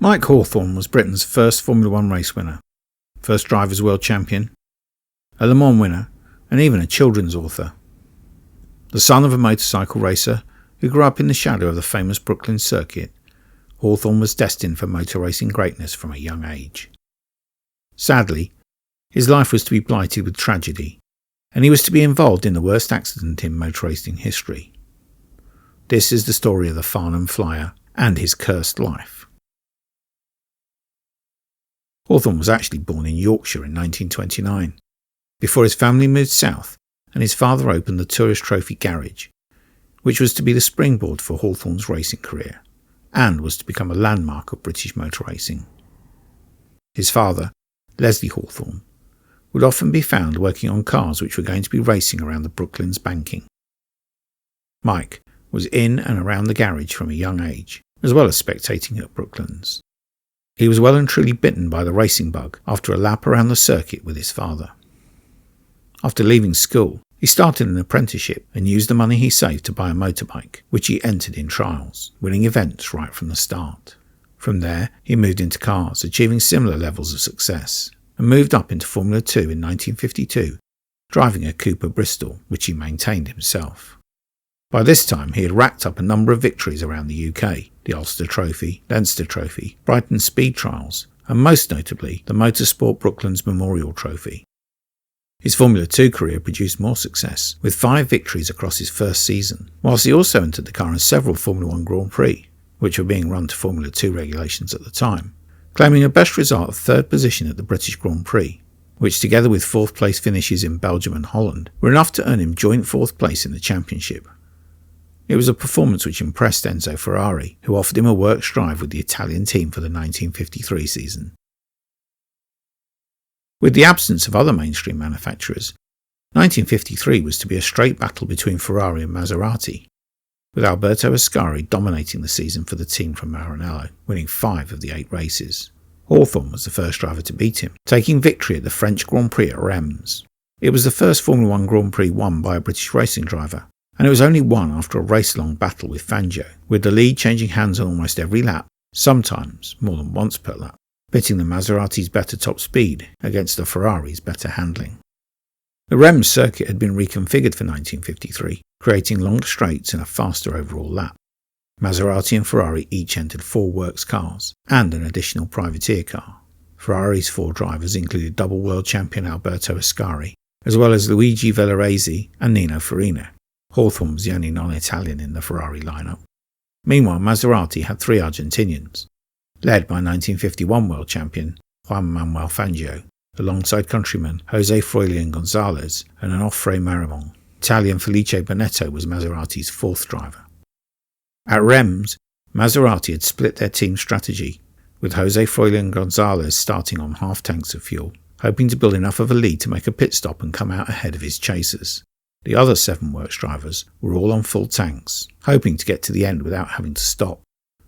Mike Hawthorn was Britain's first Formula 1 race winner, first drivers' world champion, a Le Mans winner, and even a children's author. The son of a motorcycle racer who grew up in the shadow of the famous Brooklyn circuit, Hawthorn was destined for motor racing greatness from a young age. Sadly, his life was to be blighted with tragedy, and he was to be involved in the worst accident in motor racing history. This is the story of the Farnham Flyer and his cursed life. Hawthorn was actually born in Yorkshire in 1929, before his family moved south and his father opened the Tourist Trophy Garage, which was to be the springboard for Hawthorn's racing career, and was to become a landmark of British motor racing. His father, Leslie Hawthorn, would often be found working on cars which were going to be racing around the Brooklands banking. Mike was in and around the garage from a young age, as well as spectating at Brooklands. He was well and truly bitten by the racing bug after a lap around the circuit with his father. After leaving school, he started an apprenticeship and used the money he saved to buy a motorbike, which he entered in trials, winning events right from the start. From there, he moved into cars, achieving similar levels of success, and moved up into Formula 2 in 1952, driving a Cooper Bristol, which he maintained himself. By this time, he had racked up a number of victories around the UK, the Ulster Trophy, Leinster Trophy, Briton Speed Trials, and most notably the Motorsport Brooklands Memorial Trophy. His Formula 2 career produced more success, with 5 victories across his first season, whilst he also entered the car in several Formula 1 Grand Prix, which were being run to Formula 2 regulations at the time, claiming a best result of 3rd position at the British Grand Prix, which together with 4th place finishes in Belgium and Holland were enough to earn him joint 4th place in the championship. It was a performance which impressed Enzo Ferrari, who offered him a works drive with the Italian team for the 1953 season. With the absence of other mainstream manufacturers, 1953 was to be a straight battle between Ferrari and Maserati, with Alberto Ascari dominating the season for the team from Maranello, winning 5 of the 8 races. Hawthorn was the first driver to beat him, taking victory at the French Grand Prix at Reims. It was the first Formula 1 Grand Prix won by a British racing driver, and it was only won after a race-long battle with Fangio, with the lead changing hands on almost every lap, sometimes more than once per lap, pitting the Maserati's better top speed against the Ferrari's better handling. The Reims circuit had been reconfigured for 1953, creating longer straights and a faster overall lap. Maserati and Ferrari each entered 4 works cars and an additional privateer car. Ferrari's 4 drivers included double world champion Alberto Ascari, as well as Luigi Villoresi and Nino Farina. Hawthorn was the only non-Italian in the Ferrari lineup. Meanwhile, Maserati had 3 Argentinians, led by 1951 world champion Juan Manuel Fangio, alongside countrymen Jose Froilán González and Onofre Marimon. Italian Felice Bonetto was Maserati's 4th driver. At Reims, Maserati had split their team strategy, with Jose Froilán González starting on half tanks of fuel, hoping to build enough of a lead to make a pit stop and come out ahead of his chasers. The other 7 works drivers were all on full tanks, hoping to get to the end without having to stop.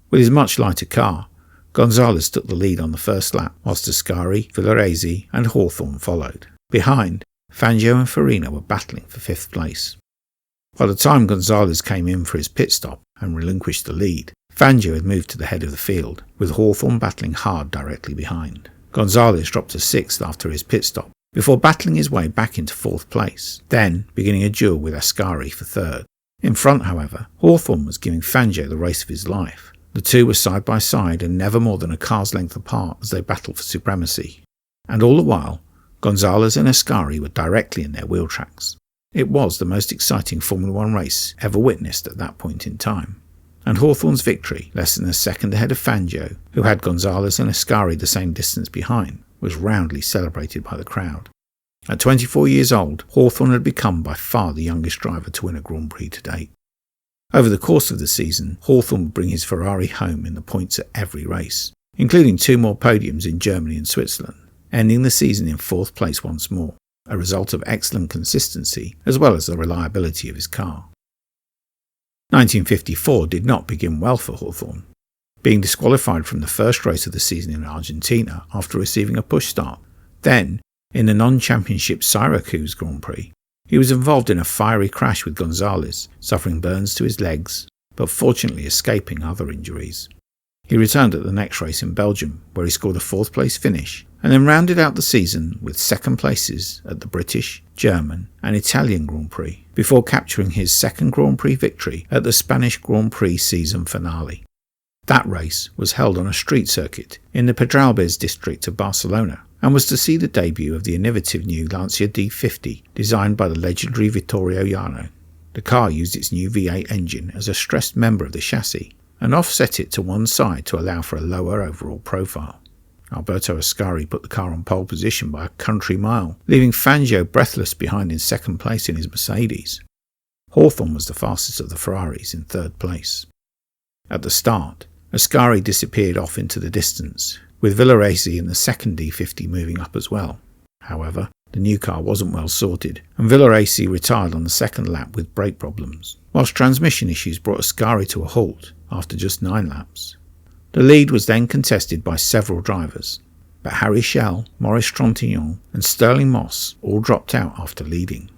With his much lighter car, González took the lead on the first lap, whilst Ascari, Villoresi and Hawthorn followed. Behind, Fangio and Farina were battling for 5th place. By the time González came in for his pit stop and relinquished the lead, Fangio had moved to the head of the field, with Hawthorn battling hard directly behind. González dropped to 6th after his pit stop, before battling his way back into 4th place, then beginning a duel with Ascari for 3rd. In front, however, Hawthorn was giving Fangio the race of his life. The two were side by side and never more than a car's length apart as they battled for supremacy. And all the while, González and Ascari were directly in their wheel tracks. It was the most exciting Formula 1 race ever witnessed at that point in time. And Hawthorn's victory, less than a second ahead of Fangio, who had González and Ascari the same distance behind, was roundly celebrated by the crowd. At 24 years old, Hawthorn had become by far the youngest driver to win a Grand Prix to date. Over the course of the season, Hawthorn would bring his Ferrari home in the points at every race, including 2 more podiums in Germany and Switzerland, ending the season in 4th place once more, a result of excellent consistency as well as the reliability of his car. 1954 did not begin well for Hawthorn, being disqualified from the first race of the season in Argentina after receiving a push start. Then, in the non-championship Syracuse Grand Prix, he was involved in a fiery crash with González, suffering burns to his legs, but fortunately escaping other injuries. He returned at the next race in Belgium, where he scored a 4th place finish, and then rounded out the season with 2nd places at the British, German and Italian Grand Prix, before capturing his 2nd Grand Prix victory at the Spanish Grand Prix season finale. That race was held on a street circuit in the Pedralbes district of Barcelona, and was to see the debut of the innovative new Lancia D50 designed by the legendary Vittorio Jano. The car used its new V8 engine as a stressed member of the chassis, and offset it to one side to allow for a lower overall profile. Alberto Ascari put the car on pole position by a country mile, leaving Fangio breathless behind in 2nd place in his Mercedes. Hawthorn was the fastest of the Ferraris in 3rd place. At the start, Ascari disappeared off into the distance, with Villaraisi in the 2nd D50 moving up as well. However, the new car wasn't well sorted, and Villaraisi retired on the 2nd lap with brake problems, whilst transmission issues brought Ascari to a halt after just 9 laps. The lead was then contested by several drivers, but Harry Schell, Maurice Trontignan and Stirling Moss all dropped out after leading.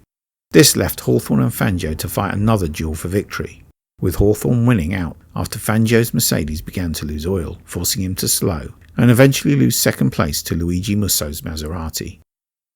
This left Hawthorn and Fangio to fight another duel for victory, with Hawthorn winning out after Fangio's Mercedes began to lose oil, forcing him to slow, and eventually lose 2nd place to Luigi Musso's Maserati.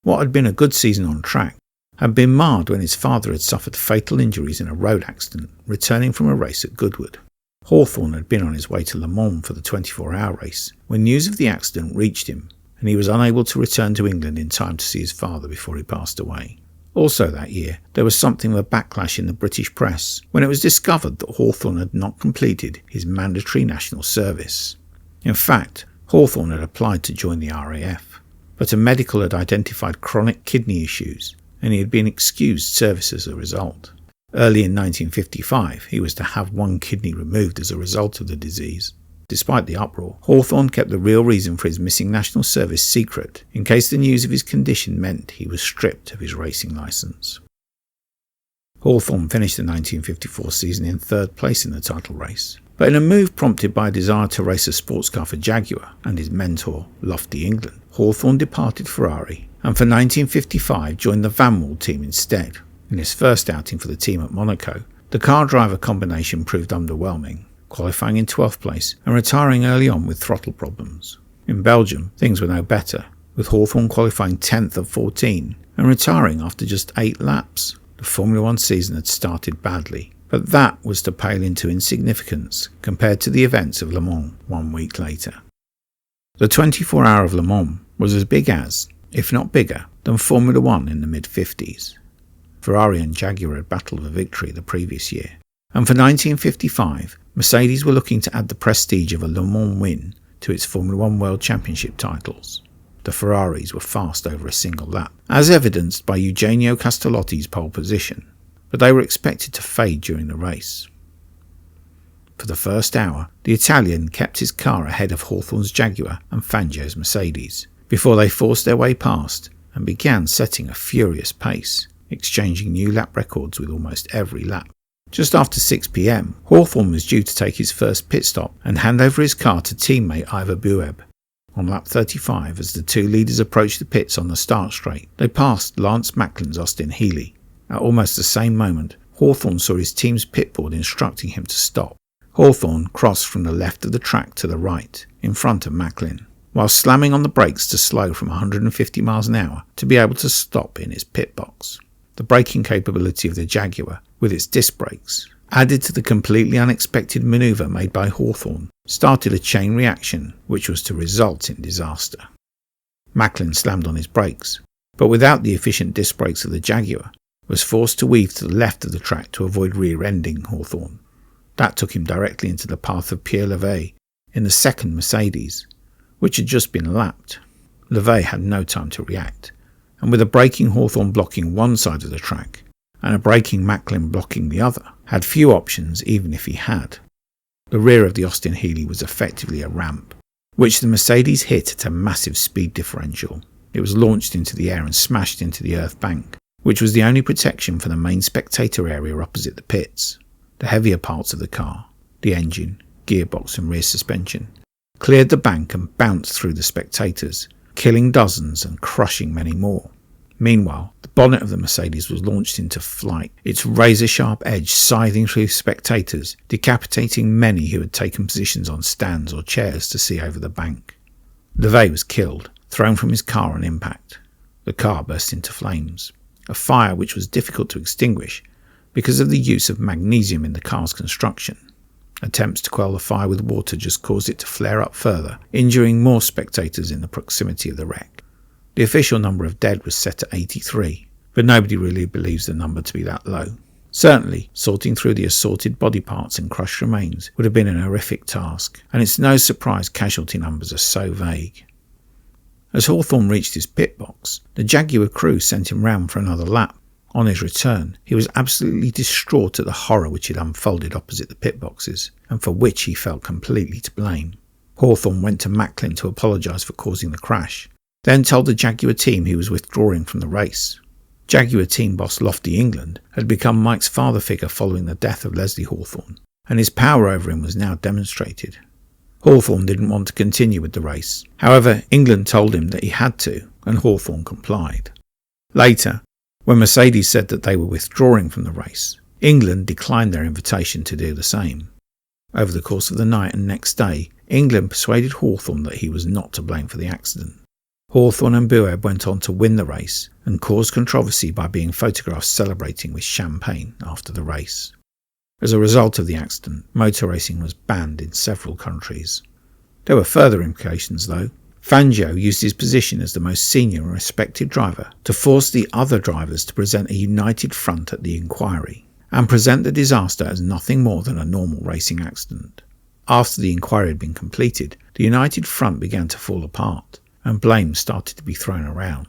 What had been a good season on track had been marred when his father had suffered fatal injuries in a road accident returning from a race at Goodwood. Hawthorn had been on his way to Le Mans for the 24-hour race when news of the accident reached him, and he was unable to return to England in time to see his father before he passed away. Also that year, there was something of a backlash in the British press when it was discovered that Hawthorn had not completed his mandatory national service. In fact, Hawthorn had applied to join the RAF, but a medical had identified chronic kidney issues, and he had been excused service as a result. Early in 1955, he was to have one kidney removed as a result of the disease. Despite the uproar, Hawthorn kept the real reason for his missing national service secret, in case the news of his condition meant he was stripped of his racing licence. Hawthorn finished the 1954 season in 3rd place in the title race, but in a move prompted by a desire to race a sports car for Jaguar and his mentor, Lofty England, Hawthorn departed Ferrari and for 1955 joined the Vanwall team instead. In his first outing for the team at Monaco, the car-driver combination proved underwhelming, qualifying in 12th place and retiring early on with throttle problems. In Belgium, things were no better, with Hawthorn qualifying 10th of 14 and retiring after just 8 laps. The Formula 1 season had started badly, but that was to pale into insignificance compared to the events of Le Mans 1 week later. The 24-hour of Le Mans was as big as, if not bigger, than Formula 1 in the mid-50s. Ferrari and Jaguar had battled for victory the previous year, and for 1955, Mercedes were looking to add the prestige of a Le Mans win to its Formula 1 World Championship titles. The Ferraris were fast over a single lap, as evidenced by Eugenio Castellotti's pole position, but they were expected to fade during the race. For the first hour, the Italian kept his car ahead of Hawthorn's Jaguar and Fangio's Mercedes, before they forced their way past and began setting a furious pace, exchanging new lap records with almost every lap. Just after 6 p.m, Hawthorn was due to take his first pit stop and hand over his car to teammate Ivor Bueb. On lap 35, as the two leaders approached the pits on the start straight, they passed Lance Macklin's Austin Healey. At almost the same moment, Hawthorn saw his team's pitboard instructing him to stop. Hawthorn crossed from the left of the track to the right, in front of Macklin, while slamming on the brakes to slow from 150 miles an hour to be able to stop in his pit box. The braking capability of the Jaguar, with its disc brakes, added to the completely unexpected manoeuvre made by Hawthorn, started a chain reaction which was to result in disaster. Macklin slammed on his brakes, but without the efficient disc brakes of the Jaguar, was forced to weave to the left of the track to avoid rear-ending Hawthorn. That took him directly into the path of Pierre Levey in the second Mercedes, which had just been lapped. Levey had no time to react, and with a braking Hawthorn blocking one side of the track and a braking Macklin blocking the other, had few options even if he had. The rear of the Austin Healey was effectively a ramp, which the Mercedes hit at a massive speed differential. It was launched into the air and smashed into the earth bank, which was the only protection for the main spectator area opposite the pits. The heavier parts of the car, the engine, gearbox and rear suspension, cleared the bank and bounced through the spectators, killing dozens and crushing many more. Meanwhile, the bonnet of the Mercedes was launched into flight, its razor-sharp edge scything through spectators, decapitating many who had taken positions on stands or chairs to see over the bank. Levay was killed, thrown from his car on impact. The car burst into flames, a fire which was difficult to extinguish because of the use of magnesium in the car's construction. Attempts to quell the fire with water just caused it to flare up further, injuring more spectators in the proximity of the wreck. The official number of dead was set at 83, but nobody really believes the number to be that low. Certainly, sorting through the assorted body parts and crushed remains would have been an horrific task, and it's no surprise casualty numbers are so vague. As Hawthorn reached his pit box, the Jaguar crew sent him round for another lap. On his return, he was absolutely distraught at the horror which had unfolded opposite the pit boxes, and for which he felt completely to blame. Hawthorn went to Macklin to apologise for causing the crash, then told the Jaguar team he was withdrawing from the race. Jaguar team boss Lofty England had become Mike's father figure following the death of Leslie Hawthorn, and his power over him was now demonstrated. Hawthorn didn't want to continue with the race. However, England told him that he had to, and Hawthorn complied. Later, when Mercedes said that they were withdrawing from the race, England declined their invitation to do the same. Over the course of the night and next day, England persuaded Hawthorn that he was not to blame for the accident. Hawthorn and Bueb went on to win the race and caused controversy by being photographed celebrating with champagne after the race. As a result of the accident, motor racing was banned in several countries. There were further implications though. Fangio used his position as the most senior and respected driver to force the other drivers to present a united front at the inquiry, and present the disaster as nothing more than a normal racing accident. After the inquiry had been completed, the united front began to fall apart, and blame started to be thrown around.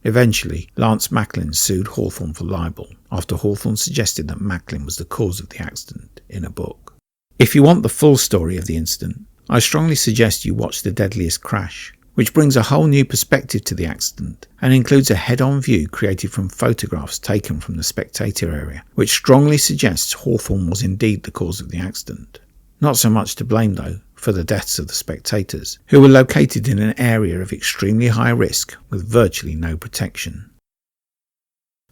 Eventually, Lance Macklin sued Hawthorn for libel, after Hawthorn suggested that Macklin was the cause of the accident in a book. If you want the full story of the incident, I strongly suggest you watch The Deadliest Crash, which brings a whole new perspective to the accident and includes a head-on view created from photographs taken from the spectator area, which strongly suggests Hawthorn was indeed the cause of the accident. Not so much to blame though for the deaths of the spectators, who were located in an area of extremely high risk with virtually no protection.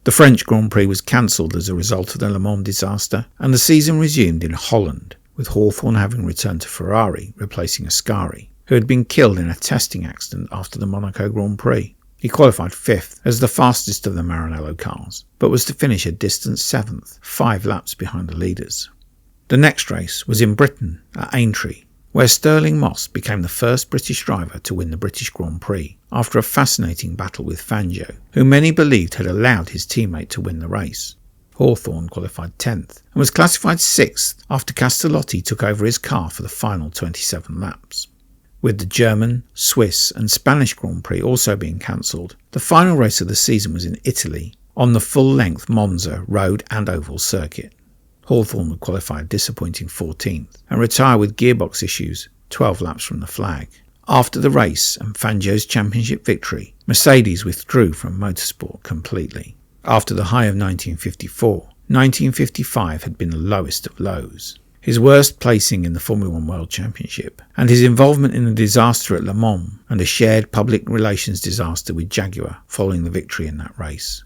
The French Grand Prix was cancelled as a result of the Le Mans disaster, and the season resumed in Holland, with Hawthorn having returned to Ferrari, replacing Ascari, who had been killed in a testing accident after the Monaco Grand Prix. He qualified 5th as the fastest of the Maranello cars, but was to finish a distant 7th, 5 laps behind the leaders. The next race was in Briton at Aintree, where Stirling Moss became the first British driver to win the British Grand Prix after a fascinating battle with Fangio, who many believed had allowed his teammate to win the race. Hawthorn qualified 10th and was classified 6th after Castellotti took over his car for the final 27 laps. With the German, Swiss and Spanish Grand Prix also being cancelled, the final race of the season was in Italy, on the full-length Monza road and oval circuit. Hawthorn would qualify a disappointing 14th and retire with gearbox issues 12 laps from the flag. After the race and Fangio's championship victory, Mercedes withdrew from motorsport completely. After the high of 1954, 1955 had been the lowest of lows. His worst placing in the Formula 1 World Championship, and his involvement in a disaster at Le Mans and a shared public relations disaster with Jaguar following the victory in that race.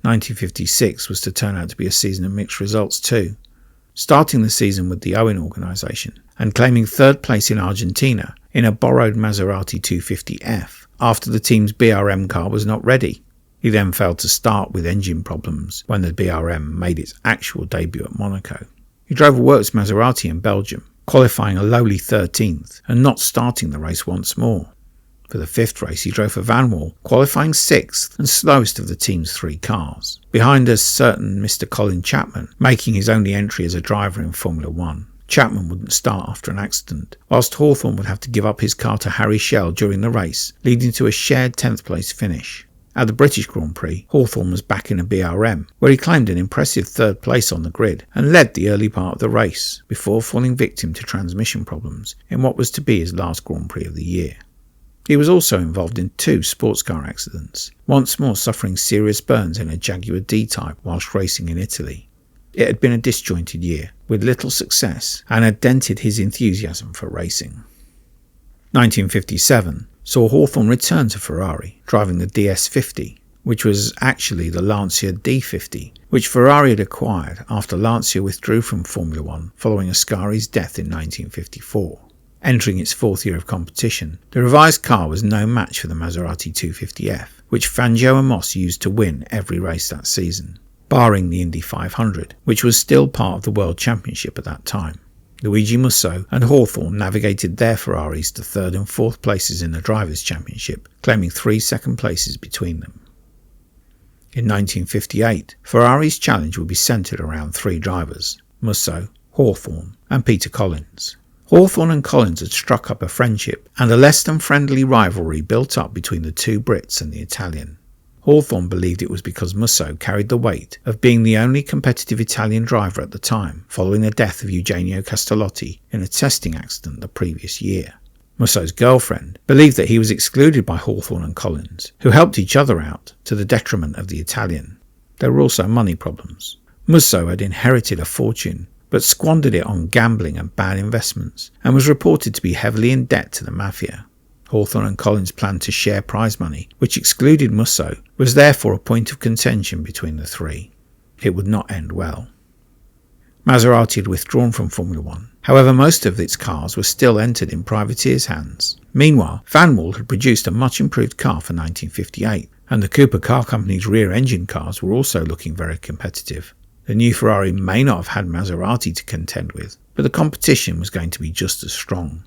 1956 was to turn out to be a season of mixed results too, starting the season with the Owen organisation and claiming 3rd place in Argentina in a borrowed Maserati 250F after the team's BRM car was not ready. He then failed to start with engine problems when the BRM made its actual debut at Monaco. He drove a works Maserati in Belgium, qualifying a lowly 13th and not starting the race once more. For the 5th race he drove for Vanwall, qualifying 6th and slowest of the team's 3 cars, behind a certain Mr. Colin Chapman, making his only entry as a driver in Formula 1. Chapman wouldn't start after an accident, whilst Hawthorn would have to give up his car to Harry Schell during the race, leading to a shared 10th place finish. At the British Grand Prix, Hawthorn was back in a BRM, where he claimed an impressive 3rd place on the grid and led the early part of the race, before falling victim to transmission problems in what was to be his last Grand Prix of the year. He was also involved in 2 sports car accidents, once more suffering serious burns in a Jaguar D-Type whilst racing in Italy. It had been a disjointed year, with little success, and had dented his enthusiasm for racing. 1957 saw Hawthorn return to Ferrari, driving the DS50, which was actually the Lancia D50, which Ferrari had acquired after Lancia withdrew from Formula One following Ascari's death in 1954. Entering its fourth year of competition, the revised car was no match for the Maserati 250F, which Fangio and Moss used to win every race that season, barring the Indy 500, which was still part of the World Championship at that time. Luigi Musso and Hawthorn navigated their Ferraris to third and fourth places in the Drivers' Championship, claiming 3 second places between them. In 1958, Ferrari's challenge would be centred around 3 drivers: Musso, Hawthorn and Peter Collins. Hawthorn and Collins had struck up a friendship, and a less than friendly rivalry built up between the 2 Brits and the Italian. Hawthorn believed it was because Musso carried the weight of being the only competitive Italian driver at the time, following the death of Eugenio Castellotti in a testing accident the previous year. Musso's girlfriend believed that he was excluded by Hawthorn and Collins, who helped each other out to the detriment of the Italian. There were also money problems. Musso had inherited a fortune, but squandered it on gambling and bad investments, and was reported to be heavily in debt to the mafia. Hawthorn and Collins' plan to share prize money, which excluded Musso, was therefore a point of contention between the 3. It would not end well. Maserati had withdrawn from Formula One. However, most of its cars were still entered in privateers' hands. Meanwhile, Vanwall had produced a much improved car for 1958, and the Cooper Car Company's rear-engine cars were also looking very competitive. The new Ferrari may not have had Maserati to contend with, but the competition was going to be just as strong.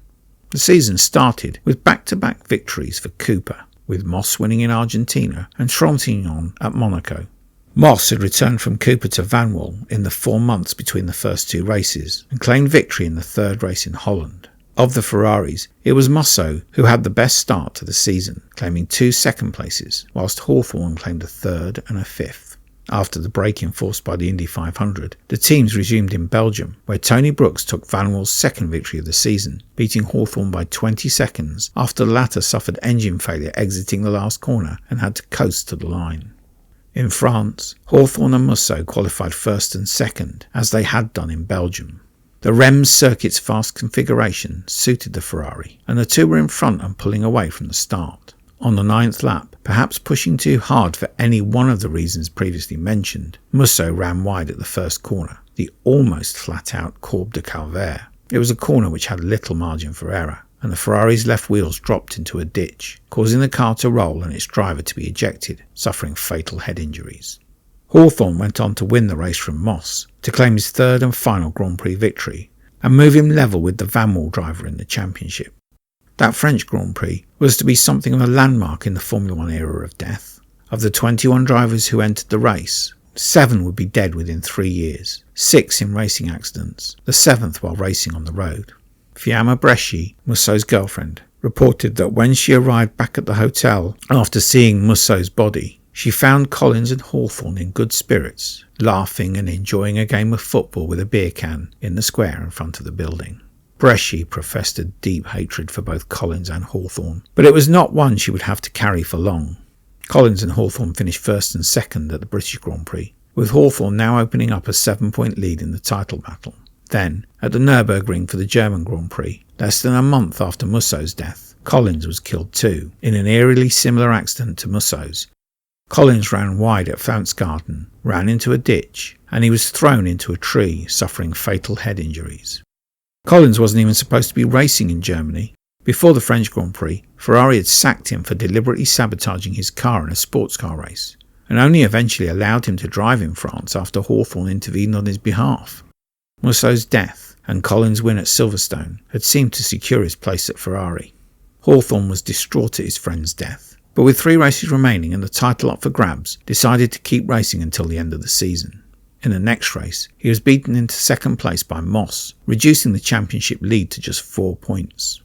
The season started with back-to-back victories for Cooper, with Moss winning in Argentina and Trontignan at Monaco. Moss had returned from Cooper to Vanwall in the 4 months between the first 2 races and claimed victory in the 3rd race in Holland. Of the Ferraris, it was Musso who had the best start to the season, claiming 2 second places, whilst Hawthorn claimed a 3rd and a 5th. After the break enforced by the Indy 500, the teams resumed in Belgium, where Tony Brooks took Vanwall's 2nd victory of the season, beating Hawthorn by 20 seconds after the latter suffered engine failure exiting the last corner and had to coast to the line. In France, Hawthorn and Musso qualified 1st and 2nd, as they had done in Belgium. The Rems circuit's fast configuration suited the Ferrari, and the 2 were in front and pulling away from the start. On the 9th lap, perhaps pushing too hard for any one of the reasons previously mentioned, Musso ran wide at the first corner, the almost flat-out Courbe de Calvaire. It was a corner which had little margin for error, and the Ferrari's left wheels dropped into a ditch, causing the car to roll and its driver to be ejected, suffering fatal head injuries. Hawthorn went on to win the race from Moss, to claim his 3rd and final Grand Prix victory, and move him level with the Vanwall driver in the championship. That French Grand Prix was to be something of a landmark in the Formula One era of death. Of the 21 drivers who entered the race, 7 would be dead within 3 years, 6 in racing accidents, the 7th while racing on the road. Fiamma Bresci, Musso's girlfriend, reported that when she arrived back at the hotel after seeing Musso's body, she found Collins and Hawthorn in good spirits, laughing and enjoying a game of football with a beer can in the square in front of the building. Bresci professed a deep hatred for both Collins and Hawthorn, but it was not one she would have to carry for long. Collins and Hawthorn finished 1st and 2nd at the British Grand Prix, with Hawthorn now opening up a 7-point lead in the title battle. Then, at the Nürburgring for the German Grand Prix, less than a month after Musso's death, Collins was killed too, in an eerily similar accident to Musso's. Collins ran wide at Pflanzgarten, ran into a ditch, and he was thrown into a tree, suffering fatal head injuries. Collins wasn't even supposed to be racing in Germany. Before the French Grand Prix, Ferrari had sacked him for deliberately sabotaging his car in a sports car race, and only eventually allowed him to drive in France after Hawthorn intervened on his behalf. Musso's death and Collins' win at Silverstone had seemed to secure his place at Ferrari. Hawthorn was distraught at his friend's death, but with 3 races remaining and the title up for grabs, decided to keep racing until the end of the season. In the next race, he was beaten into 2nd place by Moss, reducing the championship lead to just 4 points.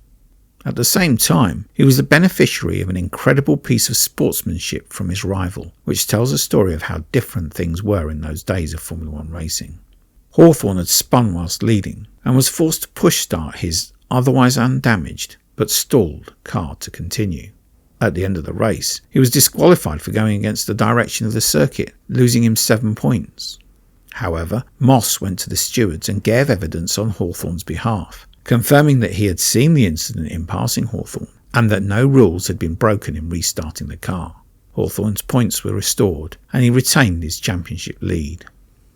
At the same time, he was the beneficiary of an incredible piece of sportsmanship from his rival, which tells a story of how different things were in those days of Formula One racing. Hawthorn had spun whilst leading, and was forced to push start his otherwise undamaged, but stalled, car to continue. At the end of the race, he was disqualified for going against the direction of the circuit, losing him 7 points. However, Moss went to the stewards and gave evidence on Hawthorn's behalf, confirming that he had seen the incident in passing Hawthorn and that no rules had been broken in restarting the car. Hawthorn's points were restored and he retained his championship lead.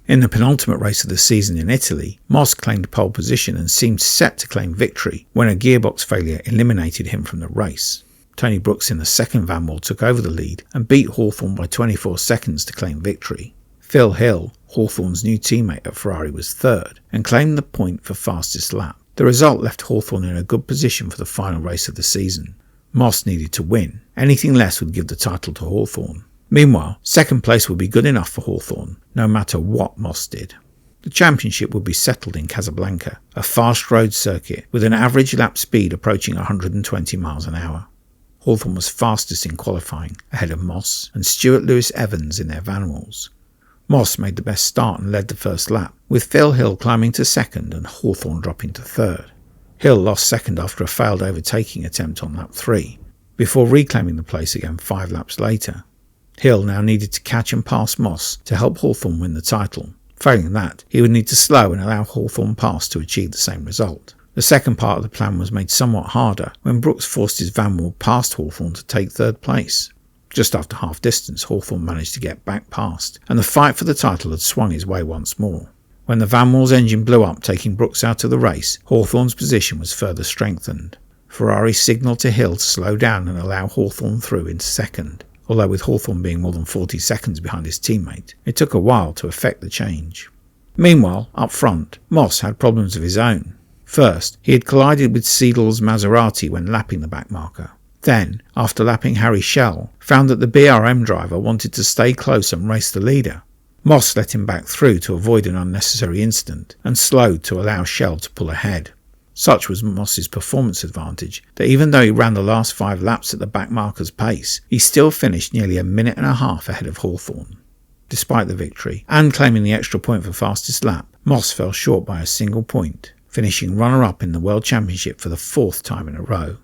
In the penultimate race of the season in Italy, Moss claimed pole position and seemed set to claim victory when a gearbox failure eliminated him from the race. Tony Brooks in the second Vanwall took over the lead and beat Hawthorn by 24 seconds to claim victory. Phil Hill, Hawthorn's new teammate at Ferrari, was third and claimed the point for fastest lap. The result left Hawthorn in a good position for the final race of the season. Moss needed to win. Anything less would give the title to Hawthorn. Meanwhile, second place would be good enough for Hawthorn, no matter what Moss did. The championship would be settled in Casablanca, a fast road circuit with an average lap speed approaching 120 miles an hour. Hawthorn was fastest in qualifying, ahead of Moss and Stuart Lewis-Evans in their Vanwalls. Moss made the best start and led the first lap, with Phil Hill climbing to second and Hawthorn dropping to third. Hill lost second after a failed overtaking attempt on lap 3, before reclaiming the place again 5 laps later. Hill now needed to catch and pass Moss to help Hawthorn win the title. Failing that, he would need to slow and allow Hawthorn past to achieve the same result. The second part of the plan was made somewhat harder when Brooks forced his Vanwall past Hawthorn to take third place. Just after half distance, Hawthorn managed to get back past, and the fight for the title had swung his way once more. When the Vanwall's engine blew up, taking Brooks out of the race, Hawthorn's position was further strengthened. Ferrari signalled to Hill to slow down and allow Hawthorn through into second. Although with Hawthorn being more than 40 seconds behind his teammate, it took a while to effect the change. Meanwhile, up front, Moss had problems of his own. First, he had collided with Siedel's Maserati when lapping the backmarker. Then, after lapping Harry Schell, found that the BRM driver wanted to stay close and race the leader. Moss let him back through to avoid an unnecessary incident and slowed to allow Schell to pull ahead. Such was Moss's performance advantage that even though he ran the last 5 laps at the backmarker's pace, he still finished nearly a minute and a half ahead of Hawthorn. Despite the victory, and claiming the extra point for fastest lap, Moss fell short by a single point, finishing runner-up in the World Championship for the 4th time in a row.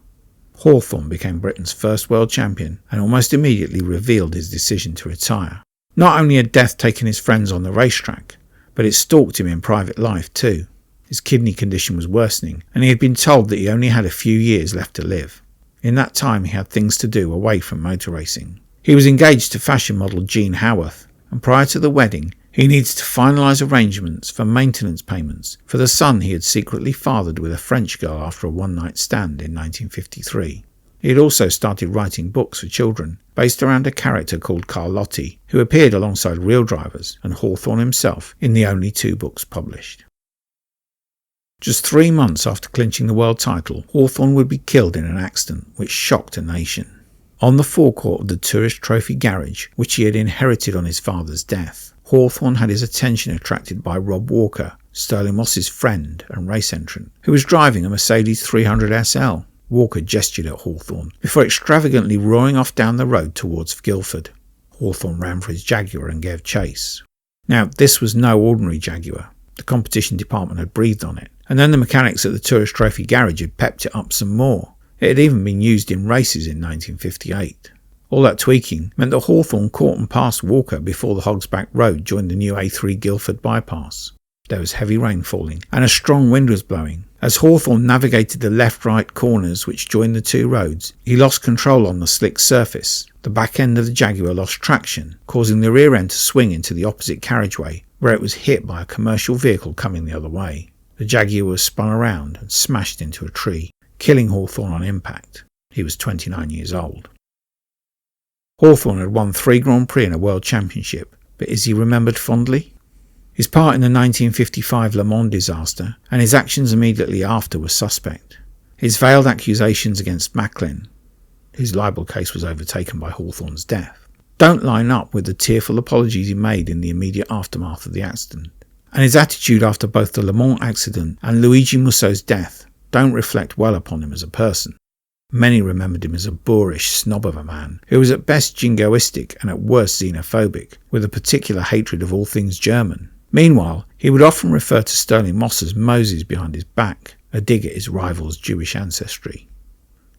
Hawthorn became Britain's first world champion and almost immediately revealed his decision to retire. Not only had death taken his friends on the racetrack, but it stalked him in private life too. His kidney condition was worsening, and he had been told that he only had a few years left to live. In that time he had things to do away from motor racing. He was engaged to fashion model Jean Howarth, and prior to the wedding, he needed to finalise arrangements for maintenance payments for the son he had secretly fathered with a French girl after a one-night stand in 1953. He had also started writing books for children, based around a character called Carlotti, who appeared alongside real drivers and Hawthorn himself in the only 2 books published. Just 3 months after clinching the world title, Hawthorn would be killed in an accident which shocked a nation. On the forecourt of the Tourist Trophy garage, which he had inherited on his father's death, Hawthorn had his attention attracted by Rob Walker, Sterling Moss's friend and race entrant, who was driving a Mercedes 300 SL. Walker gestured at Hawthorn before extravagantly roaring off down the road towards Guildford. Hawthorn ran for his Jaguar and gave chase. Now, this was no ordinary Jaguar. The competition department had breathed on it, and then the mechanics at the Tourist Trophy garage had pepped it up some more. It had even been used in races in 1958. All that tweaking meant that Hawthorn caught and passed Walker before the Hogsback Road joined the new A3 Guildford bypass. There was heavy rain falling, and a strong wind was blowing. As Hawthorn navigated the left-right corners which joined the 2 roads, he lost control on the slick surface. The back end of the Jaguar lost traction, causing the rear end to swing into the opposite carriageway, where it was hit by a commercial vehicle coming the other way. The Jaguar was spun around and smashed into a tree, killing Hawthorn on impact. He was 29 years old. Hawthorn had won 3 Grand Prix and a World Championship, but is he remembered fondly? His part in the 1955 Le Mans disaster and his actions immediately after were suspect. His veiled accusations against Macklin, whose libel case was overtaken by Hawthorn's death, don't line up with the tearful apologies he made in the immediate aftermath of the accident. And his attitude after both the Le Mans accident and Luigi Musso's death don't reflect well upon him as a person. Many remembered him as a boorish snob of a man, who was at best jingoistic and at worst xenophobic, with a particular hatred of all things German. Meanwhile, he would often refer to Sterling Moss as Moses behind his back, a dig at his rival's Jewish ancestry.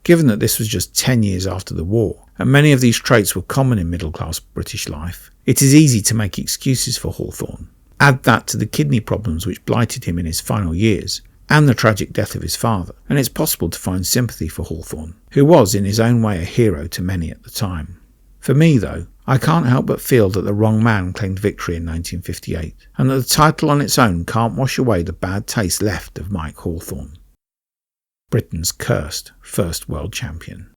Given that this was just 10 years after the war, and many of these traits were common in middle-class British life, it is easy to make excuses for Hawthorn. Add that to the kidney problems which blighted him in his final years, and the tragic death of his father, and it's possible to find sympathy for Hawthorn, who was in his own way a hero to many at the time. For me, though, I can't help but feel that the wrong man claimed victory in 1958, and that the title on its own can't wash away the bad taste left of Mike Hawthorn, Britain's cursed first world champion.